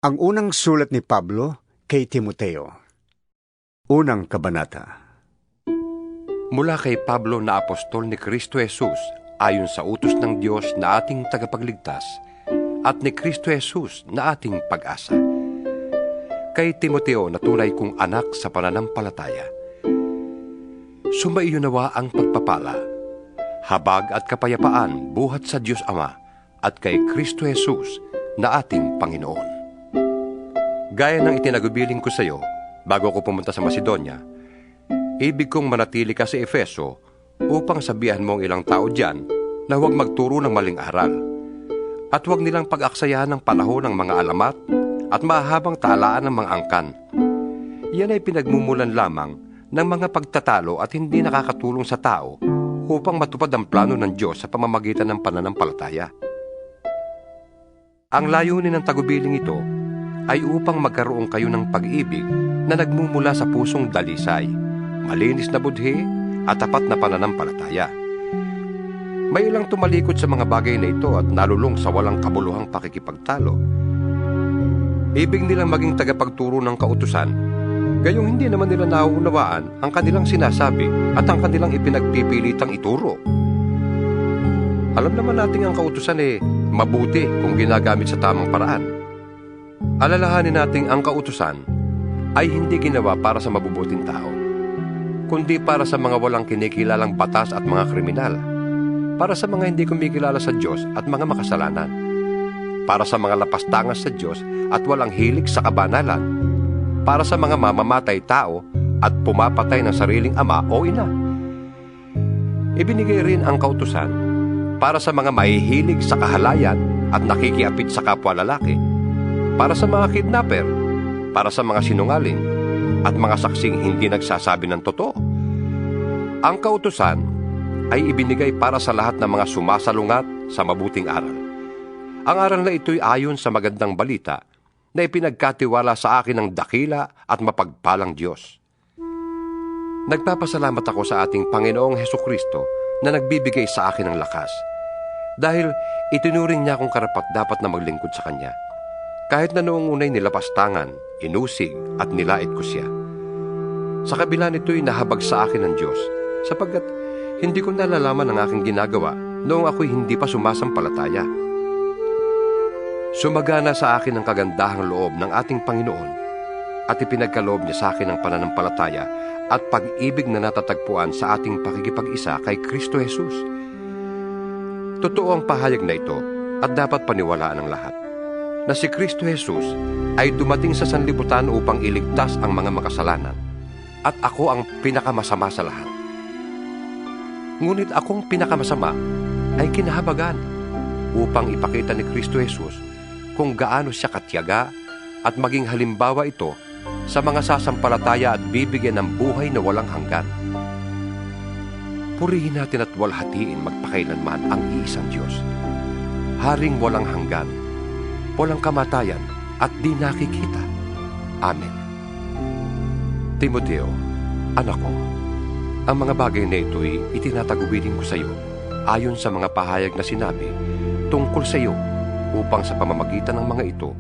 Ang unang sulat ni Pablo kay Timoteo. Unang kabanata. Mula kay Pablo na apostol ni Kristo Jesus ayon sa utos ng Diyos na ating tagapagligtas at ni Kristo Jesus na ating pag-asa. Kay Timoteo na tunay kong anak sa pananampalataya. Sumaiyo nawa ang pagpapala, habag at kapayapaan buhat sa Diyos Ama at kay Kristo Jesus na ating Panginoon. Gaya ng itinagubiling ko sa iyo, bago ko pumunta sa Macedonia, ibig kong manatili ka sa Efeso upang sabihan mo ang ilang tao diyan na huwag magturo ng maling aral at huwag nilang pag-aksayahan ng panahon ng mga alamat at mahabang talaan ng mga angkan. Yan ay pinagmumulan lamang ng mga pagtatalo at hindi nakakatulong sa tao upang matupad ang plano ng Diyos sa pamamagitan ng pananampalataya. Ang layunin ng tagubiling ito ay upang magkaroon kayo ng pag-ibig na nagmumula sa pusong dalisay, malinis na budhi at tapat na pananampalataya. May ilang tumalikod sa mga bagay na ito at nalulong sa walang kabuluhang pakikipagtalo. Ibig nilang maging tagapagturo ng kautusan, gayong hindi naman nila nauunawaan ang kanilang sinasabi at ang kanilang ipinagpipilitang ituro. Alam naman natin ang kautusan mabuti kung ginagamit sa tamang paraan. Alalahanin nating ang kautusan ay hindi ginawa para sa mabubuting tao, kundi para sa mga walang kinikilalang batas at mga kriminal, para sa mga hindi kumikilala sa Diyos at mga makasalanan, para sa mga lapastangas sa Diyos at walang hilig sa kabanalan, para sa mga mamamatay tao at pumapatay ng sariling ama o ina. Ibinigay rin ang kautusan para sa mga mahihilig sa kahalayan at nakikiapit sa kapwa lalaki, para sa mga kidnapper, para sa mga sinungaling, at mga saksing hindi nagsasabi ng totoo. Ang kautusan ay ibinigay para sa lahat ng mga sumasalungat sa mabuting aral. Ang aral na ito'y ayon sa magandang balita na ipinagkatiwala sa akin ng dakila at mapagpalang Diyos. Nagpapasalamat ako sa ating Panginoong Hesukristo na nagbibigay sa akin ng lakas, dahil itinuring niya akong karapat-dapat na maglingkod sa Kanya. Kahit na noong unay nilapastangan, inusig at nilait ko siya. Sa kabila nito'y nahabag sa akin ng Diyos, sapagkat hindi ko nalalaman ang aking ginagawa noong ako'y hindi pa sumasampalataya. Sumagana sa akin ang kagandahang loob ng ating Panginoon at ipinagkaloob niya sa akin ang pananampalataya at pag-ibig na natatagpuan sa ating pakikipag-isa kay Kristo Jesus. Totoo ang pahayag na ito at dapat paniwalaan ng lahat, na si Kristo Jesus ay dumating sa sanlibutan upang iligtas ang mga makasalanan, at ako ang pinakamasama sa lahat. Ngunit akong pinakamasama ay kinahabagan upang ipakita ni Kristo Jesus kung gaano siya katiyaga at maging halimbawa ito sa mga sasampalataya at bibigyan ng buhay na walang hanggan. Purihin natin at walhatiin magpakailanman ang iisang Diyos, Haring walang hanggan, walang kamatayan at di nakikita. Amen. Timoteo, anak ko, ang mga bagay na ito'y itinatagubilin ko sa iyo ayon sa mga pahayag na sinabi tungkol sa iyo, upang sa pamamagitan ng mga ito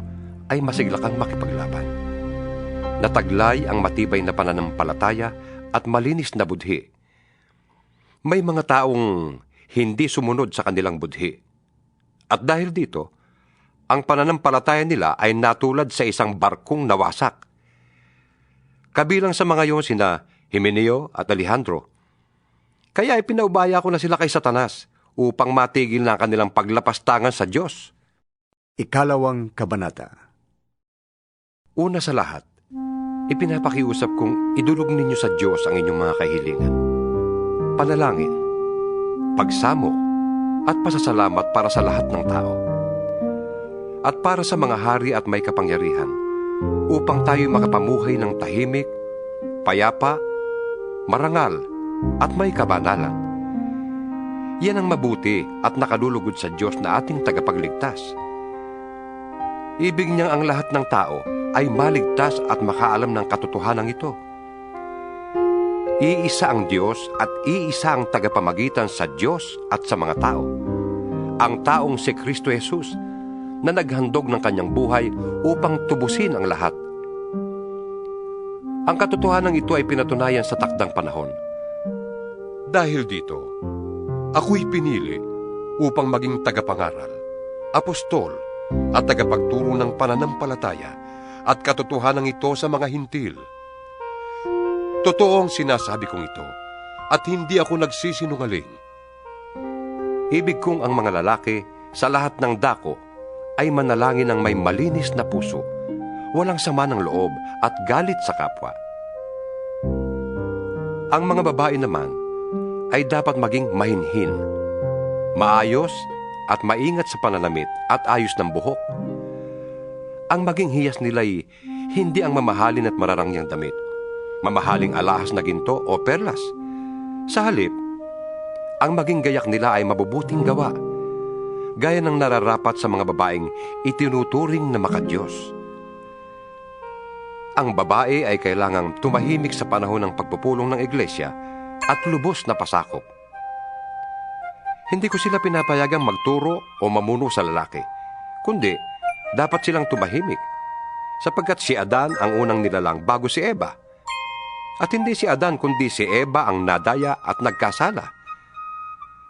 ay masigla kang makipaglaban. Nataglay ang matibay na pananampalataya at malinis na budhi. May mga taong hindi sumunod sa kanilang budhi, at dahil dito, ang pananampalataya nila ay natulad sa isang barkong nawasak. Kabilang sa mga iyon sina Himeneo at Alejandro. Kaya ipinaubaya ko na sila kay Satanas upang matigil na kanilang paglapastangan sa Diyos. Ikalawang kabanata. Una sa lahat, ipinapakiusap kong idulog ninyo sa Diyos ang inyong mga kahilingan, panalangin, pagsamo, at pasasalamat para sa lahat ng tao, at para sa mga hari at may kapangyarihan, upang tayo makapamuhay ng tahimik, payapa, marangal, at may kabanalan. Yan ang mabuti at nakalulugod sa Diyos na ating tagapagligtas. Ibig niyang ang lahat ng tao ay maligtas at makaalam ng katotohanan ito. Iisa ang Diyos at iisa ang tagapamagitan sa Diyos at sa mga tao, ang taong si Kristo Jesus, na naghandog ng kanyang buhay upang tubusin ang lahat. Ang katotohanan ito ay pinatunayan sa takdang panahon. Dahil dito, ako'y pinili upang maging tagapangaral, apostol, at tagapagturo ng pananampalataya at katotohanan ito sa mga hintil. Totoo ang sinasabi kong ito at hindi ako nagsisinungaling. Ibig kong ang mga lalaki sa lahat ng dako ay manalangin ng may malinis na puso, walang sama ng loob at galit sa kapwa. Ang mga babae naman ay dapat maging mahinhin, maayos at maingat sa pananamit at ayos ng buhok. Ang maging hiyas nila'y hindi ang mamahalin at mararangyang damit, mamahaling alahas na ginto o perlas. Sa halip, ang maging gayak nila ay mabubuting gawa, gaya ng nararapat sa mga babaeng itinuturing na makadiyos. Ang babae ay kailangang tumahimik sa panahon ng pagpupulong ng iglesia at lubos na pasakop. Hindi ko sila pinapayagang magturo o mamuno sa lalaki, kundi dapat silang tumahimik, sapagkat si Adan ang unang nilalang bago si Eva. At hindi si Adan kundi si Eva ang nadaya at nagkasala.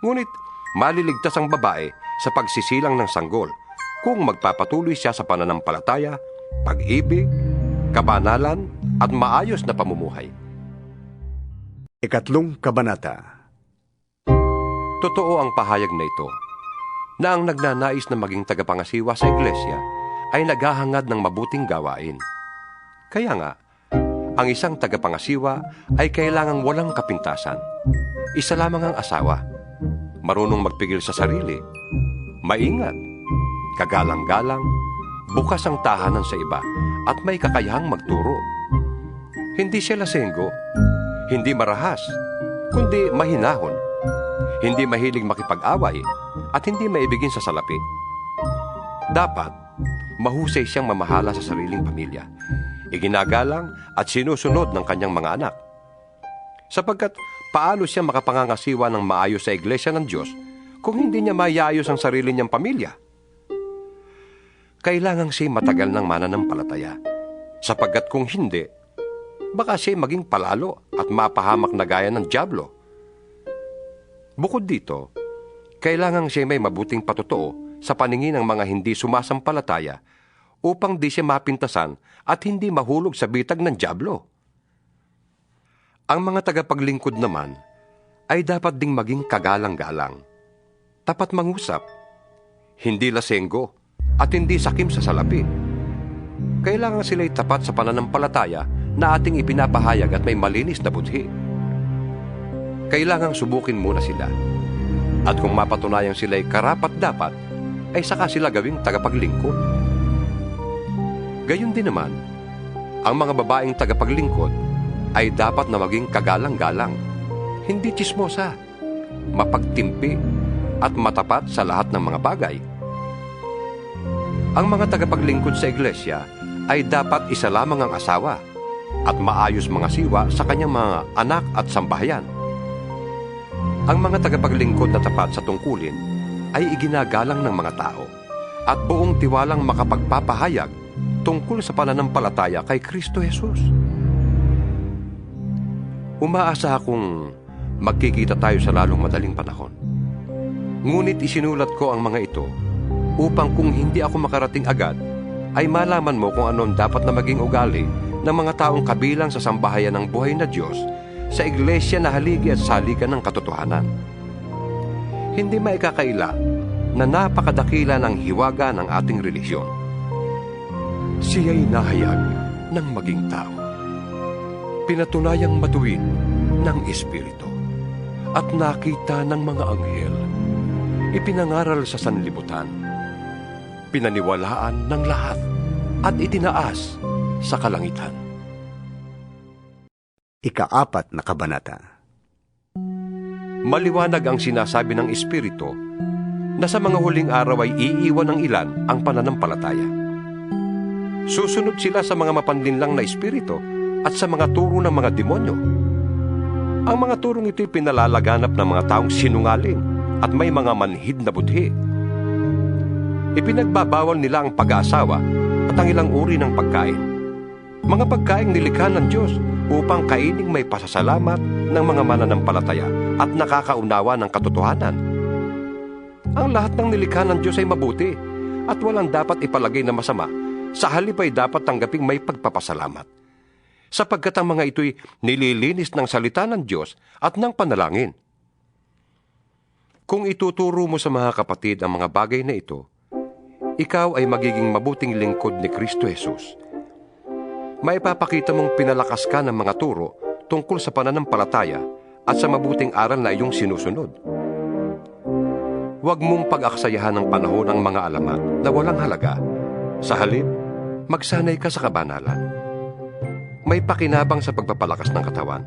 Ngunit maliligtas ang babae sa pagsisilang ng sanggol kung magpapatuloy siya sa pananampalataya, pag-ibig, kabanalan at maayos na pamumuhay. Ikatlong kabanata. Totoo ang pahayag na ito, na ang nagnanais na maging tagapangasiwa sa iglesia ay naghahangad ng mabuting gawain. Kaya nga, ang isang tagapangasiwa ay kailangang walang kapintasan. Isa lamang ang asawa, marunong magpigil sa sarili, maingat, kagalang-galang, bukas ang tahanan sa iba, at may kakayahang magturo. Hindi siya lasenggo, hindi marahas, kundi mahinahon, hindi mahilig makipag-away, at hindi maibigin sa salapi. Dapat, mahusay siyang mamahala sa sariling pamilya, iginagalang at sinusunod ng kanyang mga anak. Sapagkat paano siya makapangangasiwa ng maayos sa iglesia ng Diyos kung hindi niya maiayos ang sarili niyang pamilya? Kailangang siya matagal ng mananampalataya, sapagkat kung hindi, baka siya maging palalo at mapahamak na gaya ng dyablo. Bukod dito, kailangang siya may mabuting patotoo sa paningin ng mga hindi sumasampalataya upang di siya mapintasan at hindi mahulog sa bitag ng dyablo. Ang mga tagapaglingkod naman ay dapat ding maging kagalang-galang, tapat mangusap, hindi lasenggo, at hindi sakim sa salapi. Kailangan sila'y tapat sa pananampalataya na ating ipinapahayag at may malinis na budhi. Kailangang subukin muna sila. At kung mapatunayang sila'y karapat-dapat, ay saka sila gawing tagapaglingkod. Gayon din naman, ang mga babaeng tagapaglingkod ay dapat na maging kagalang-galang, hindi tsismosa, mapagtimpi, at matapat sa lahat ng mga bagay. Ang mga tagapaglingkod sa iglesia ay dapat isa lamang ang asawa at maayos mga siwa sa kanyang mga anak at sambahayan. Ang mga tagapaglingkod na tapat sa tungkulin ay iginagalang ng mga tao at buong tiwalang makapagpapahayag tungkol sa pananampalataya kay Kristo Jesus. Umaasa akong magkikita tayo sa lalong madaling panahon. Ngunit isinulat ko ang mga ito upang kung hindi ako makarating agad, ay malaman mo kung anong dapat na maging ugali ng mga taong kabilang sa sambahayan ng buhay na Diyos sa iglesia na haligi at saligan ng katotohanan. Hindi maikakaila na napakadakila ng hiwaga ng ating relihiyon. Siya'y nahayag ng maging tao, pinatunayang matuwid ng Espiritu, at nakita ng mga anghel, ipinangaral sa sanlibutan, pinaniwalaan ng lahat, at itinaas sa kalangitan. Ika-4 na kabanata. Maliwanag ang sinasabi ng Espiritu na sa mga huling araw ay iiwan ng ilan ang pananampalataya. Susunod sila sa mga mapanlinlang na espiritu at sa mga turo ng mga demonyo. Ang mga turong ito'y pinalalaganap ng mga taong sinungaling at may mga manhid na budhi. Ipinagbabawal nila ang pag-aasawa at ang ilang uri ng pagkain. Mga pagkaing nilikha ng Diyos upang kaining may pasasalamat ng mga mananampalataya at nakakaunawa ng katotohanan. Ang lahat ng nilikha ng Diyos ay mabuti at walang dapat ipalagay na masama. Sa halip ay dapat tanggaping may pagpapasalamat, sapagkat ang mga ito'y nililinis ng salita ng Diyos at ng panalangin. Kung ituturo mo sa mga kapatid ang mga bagay na ito, ikaw ay magiging mabuting lingkod ni Kristo Jesus. Maipapakita mong pinalakas ka ng mga turo tungkol sa pananampalataya at sa mabuting aral na iyong sinusunod. Huwag mong pag-aksayahan ng panahon ang mga alamat na walang halaga. Sa halip, magsanay ka sa kabanalan. May pakinabang sa pagpapalakas ng katawan,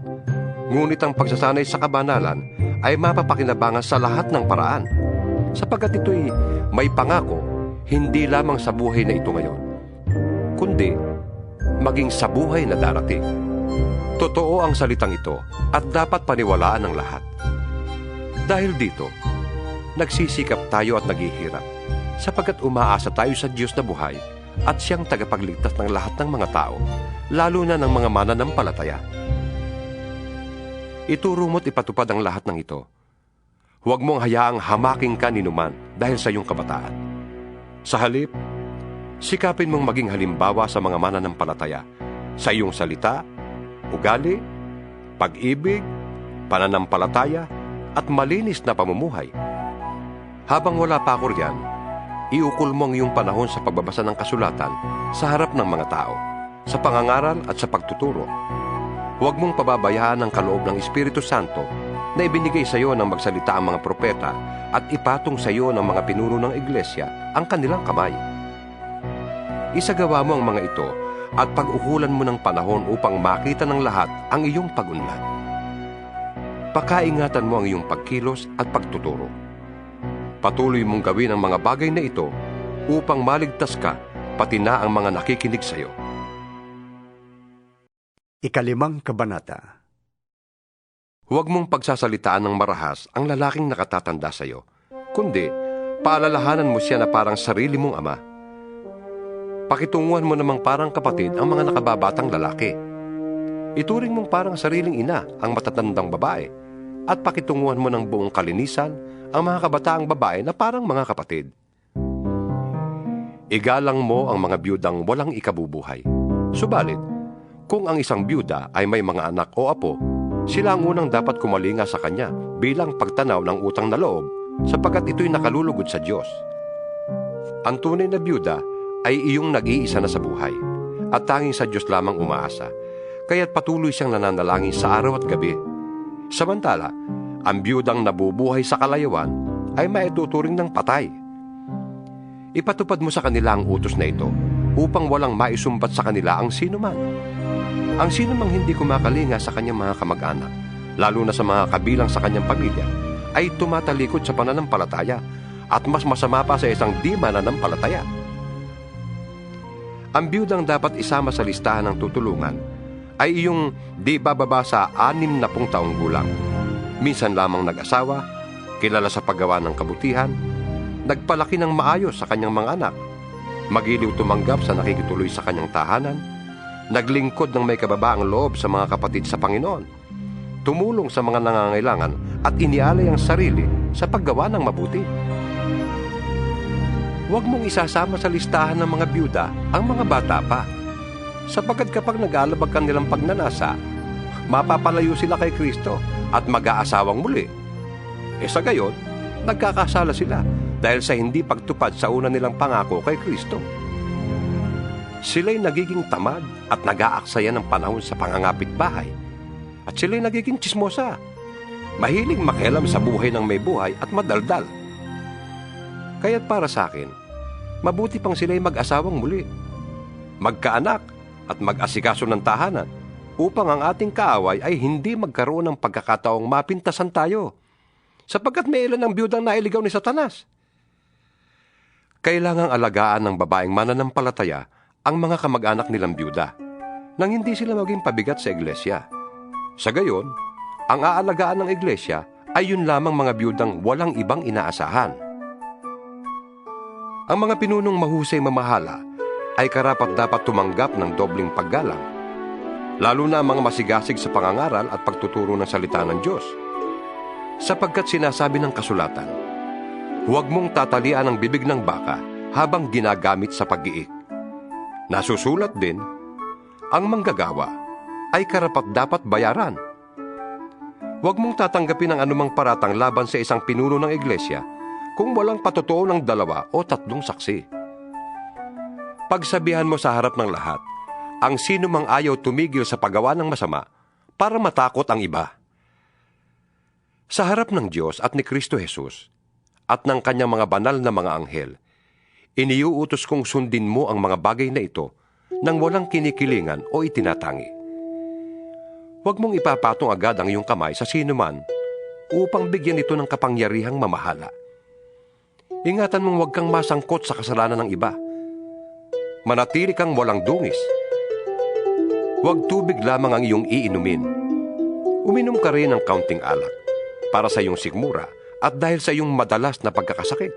ngunit ang pagsasanay sa kabanalan ay mapapakinabangan sa lahat ng paraan, sapagkat ito'y may pangako hindi lamang sa buhay na ito ngayon, kundi maging sa buhay na darating. Totoo ang salitang ito at dapat paniwalaan ng lahat. Dahil dito, nagsisikap tayo at naghihirap, sapagkat umaasa tayo sa Diyos na buhay at siyang tagapagligtas ng lahat ng mga tao, lalo na ng mga mananampalataya. Ituro mo't ipatupad ang lahat ng ito. Huwag mong hayaang hamaking ka ninuman dahil sa iyong kabataan. Sa halip, sikapin mong maging halimbawa sa mga mananampalataya sa iyong salita, ugali, pag-ibig, pananampalataya, at malinis na pamumuhay. Habang wala pa ako riyan, iukol mo ang iyong panahon sa pagbabasa ng kasulatan sa harap ng mga tao, sa pangangaral at sa pagtuturo. Huwag mong pababayaan ang kaloob ng Espiritu Santo na ibinigay sa iyo ng magsalita ang mga propeta at ipatong sa iyo ng mga pinuno ng iglesia ang kanilang kamay. Isagawa mo ang mga ito at pag-ukulan mo ng panahon upang makita ng lahat ang iyong pag-unlad. Pakaingatan mo ang iyong pagkilos at pagtuturo. Patuloy mong gawin ang mga bagay na ito upang maligtas ka, pati na ang mga nakikinig sa iyo. 5 Kabanata. Huwag mong pagsasalitaan ng marahas ang lalaking nakatatanda sa iyo, kundi paalalahanan mo siya na parang sarili mong ama. Pakitunguhan mo namang parang kapatid ang mga nakababatang lalaki. Ituring mong parang sariling ina ang matatandang babae, at pakitunguhan mo ng buong kalinisan ang mga kabataang babae na parang mga kapatid. Igalang mo ang mga biyudang walang ikabubuhay. Subalit, kung ang isang biyuda ay may mga anak o apo, sila ang unang dapat kumalinga sa kanya bilang pagtanaw ng utang na loob, sapagkat ito'y nakalulugod sa Diyos. Ang tunay na biyuda ay iyong nag-iisa na sa buhay, at tanging sa Diyos lamang umaasa, kaya't patuloy siyang nananalangin sa araw at gabi. Samantala, ang biyudang nabubuhay sa kalayawan ay maituturing ng patay. Ipatupad mo sa kanila ang utos na ito, upang walang maisumbat sa kanila ang sinuman. Ang sinumang hindi kumakalinga sa kanyang mga kamag-anak, lalo na sa mga kabilang sa kanyang pamilya, ay tumatalikod sa pananampalataya at mas masama pa sa isang di mananampalataya. Ang biyudang dapat isama sa listahan ng tutulungan ay iyong di bababa sa 60 taong gulang. Minsan lamang nag-asawa, kilala sa paggawa ng kabutihan, nagpalaki ng maayos sa kanyang mga anak, magiliw tumanggap sa nakikituloy sa kanyang tahanan, naglingkod ng may kababaang loob sa mga kapatid sa Panginoon, tumulong sa mga nangangailangan at inialay ang sarili sa paggawa ng mabuti. Huwag mong isasama sa listahan ng mga biyuda ang mga bata pa, sapagkat kapag nag-aalabag ka nilang pagnanasa, mapapalayo sila kay Kristo at mag-aasawang muli. Sa gayon, nagkakasala sila dahil sa hindi pagtupad sa una nilang pangako kay Kristo. Sila'y nagiging tamad at nag-aaksaya ng panahon sa pangangapit bahay. At sila'y nagiging tsismosa, mahiling makialam sa buhay ng may buhay at madaldal. Kaya't para sa akin, mabuti pang sila'y mag-asawang muli, magkaanak at mag-asikaso ng tahanan, upang ang ating kaaway ay hindi magkaroon ng pagkakataong mapintasan tayo, sapagkat may ilan ang biyudang nailigaw ni Satanas. Kailangang alagaan ng babaeng mananampalataya ang mga kamag-anak nilang biyuda, nang hindi sila maging pabigat sa iglesia. Sa gayon, ang aalagaan ng iglesia ay yun lamang mga biyudang walang ibang inaasahan. Ang mga pinunong mahusay mamahala ay karapat-dapat tumanggap ng dobling paggalang, lalo na ang mga masigasig sa pangangaral at pagtuturo ng salita ng Diyos. Sapagkat sinasabi ng kasulatan, huwag mong tatalian ang bibig ng baka habang ginagamit sa pag-iik. Nasusulat din, ang manggagawa ay karapat-dapat bayaran. Huwag mong tatanggapin ang anumang paratang laban sa isang pinuno ng iglesia kung walang patotoo ng 2 o 3 saksi. Pagsabihan mo sa harap ng lahat, ang sino mang ayaw tumigil sa paggawa ng masama para matakot ang iba. Sa harap ng Diyos at ni Kristo Jesus at ng kanyang mga banal na mga anghel, iniuutos kong sundin mo ang mga bagay na ito nang walang kinikilingan o itinatangi. Huwag mong ipapatong agad ang iyong kamay sa sino man upang bigyan ito ng kapangyarihang mamahala. Ingatan mong huwag kang masangkot sa kasalanan ng iba. Manatili kang walang dungis. Huwag tubig lamang ang iyong iinumin. Uminom ka rin ng kaunting alak para sa iyong sikmura at dahil sa iyong madalas na pagkakasakit.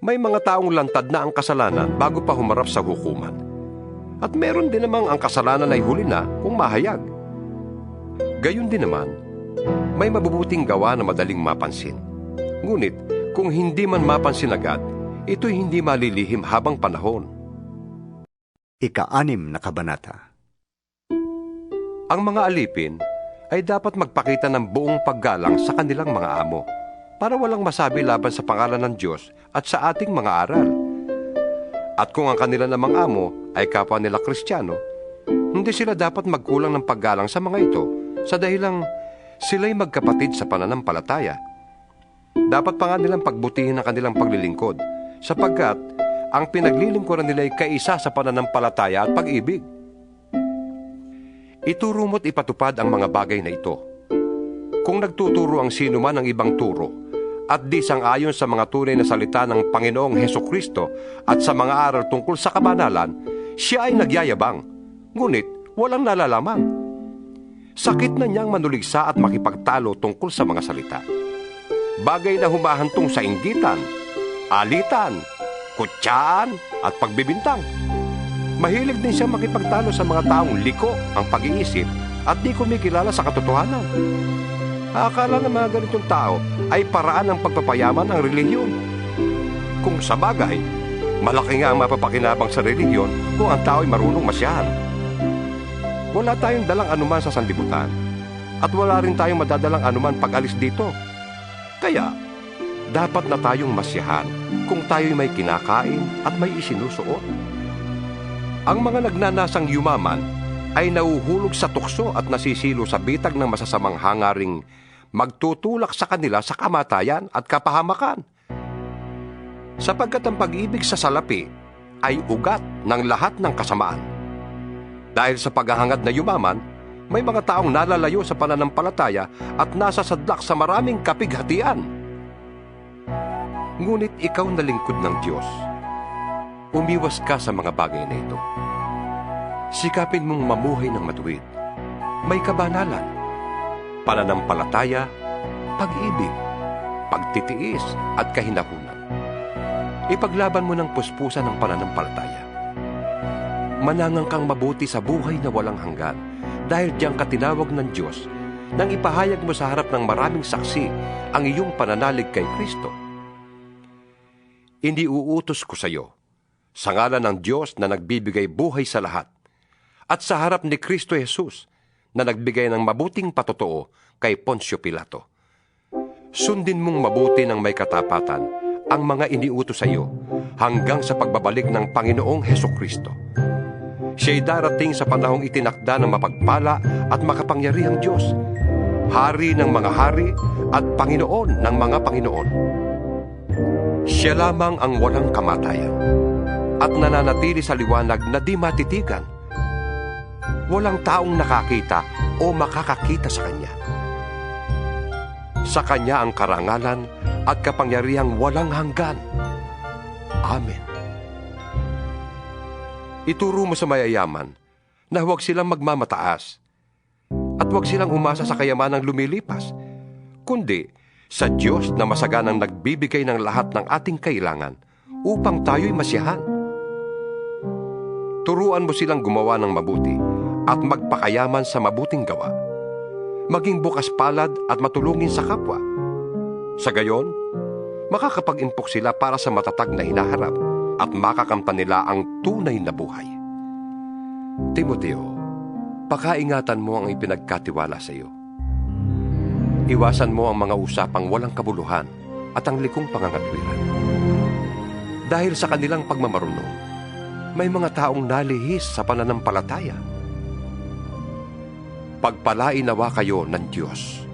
May mga taong lantad na ang kasalanan bago pa humarap sa hukuman. At meron din namang ang kasalanan ay huli na kung mahayag. Gayon din naman, may mabubuting gawa na madaling mapansin. Ngunit, kung hindi man mapansin agad, ito'y hindi malilihim habang panahon. Ika-6 na kabanata. Ang mga alipin ay dapat magpakita ng buong paggalang sa kanilang mga amo para walang masabi laban sa pangalan ng Diyos at sa ating mga aral. At kung ang kanila namang amo ay kapwa nila Kristiyano, hindi sila dapat magkulang ng paggalang sa mga ito sa dahilang sila'y magkapatid sa pananampalataya. Dapat pa nga nilang pagbutihin ang kanilang paglilingkod sapagkat ang pinaglilingkuran nila ay kaisa sa pananampalataya at pag-ibig. Ituro mo't ipatupad ang mga bagay na ito. Kung nagtuturo ang sino man ng ibang turo at di sang-ayon sa mga tunay na salita ng Panginoong Hesukristo at sa mga aral tungkol sa kabanalan, siya ay nagyayabang, ngunit walang nalalaman. Sakit na niyang manuligsa at makipagtalo tungkol sa mga salita. Bagay na humahantong sa inggitan, alitan, kutsaan at pagbibintang. Mahilig din siyang makipagtalo sa mga taong liko ang pag-iisip at di kumikilala sa katotohanan. Akala ng mga ganitong tao ay paraan ng pagpapayaman ang relihiyon. Kung sa bagay, malaki nga ang mapapakinabang sa relihiyon kung ang tao ay marunong masyahan. Wala tayong dalang anuman sa sanlibutan at wala rin tayong madadalang anuman pag-alis dito. Kaya, dapat na tayong masyahan kung tayo'y may kinakain at may isinusuot. Ang mga nagnanasang yumaman ay nauhulog sa tukso at nasisilo sa bitag ng masasamang hangaring magtutulak sa kanila sa kamatayan at kapahamakan. Sapagkat ang pag-ibig sa salapi ay ugat ng lahat ng kasamaan. Dahil sa paghahangad na yumaman, may mga taong nalalayo sa pananampalataya at nasasadlak sa maraming kapighatian. Ngunit ikaw na lingkod ng Diyos, umiwas ka sa mga bagay na ito. Sikapin mong mamuhay ng matuwid, may kabanalan, pananampalataya, pag-ibig, pagtitiis at kahinahunan. Ipaglaban mo ng puspusan ng pananampalataya. Manangang kang mabuti sa buhay na walang hanggan dahil diyang katinawag ng Diyos nang ipahayag mo sa harap ng maraming saksi ang iyong pananalig kay Kristo. Hindi uutos ko sa iyo, sa ngalan ng Diyos na nagbibigay buhay sa lahat, at sa harap ni Kristo Jesus na nagbigay ng mabuting patotoo kay Poncio Pilato. Sundin mong mabuti ng may katapatan ang mga iniutos sa iyo hanggang sa pagbabalik ng Panginoong Hesukristo. Siya'y darating sa panahong itinakda ng mapagpala at makapangyarihang Diyos, Hari ng mga hari at Panginoon ng mga Panginoon. Siya lamang ang walang kamatayan at nananatili sa liwanag na di matitigan. Walang taong nakakita o makakakita sa Kanya. Sa Kanya ang karangalan at kapangyarihang walang hanggan. Amen. Ituro mo sa mayayaman na huwag silang magmamataas at huwag silang umasa sa kayamanang lumilipas, kundi sa Diyos na masaganang nagbibigay ng lahat ng ating kailangan upang tayo'y masiyahan. Turuan mo silang gumawa ng mabuti at magpakayaman sa mabuting gawa. Maging bukas palad at matulungin sa kapwa. Sa gayon, makakapag-impok sila para sa matatag na hinaharap at makakamtan nila ang tunay na buhay. Timoteo, pakaingatan mo ang ipinagkatiwala sa iyo. Iwasan mo ang mga usapang walang kabuluhan at ang likong pangangatwiran. Dahil sa kanilang pagmamarunong, may mga taong nalihis sa pananampalataya. Pagpalain nawa kayo ng Diyos.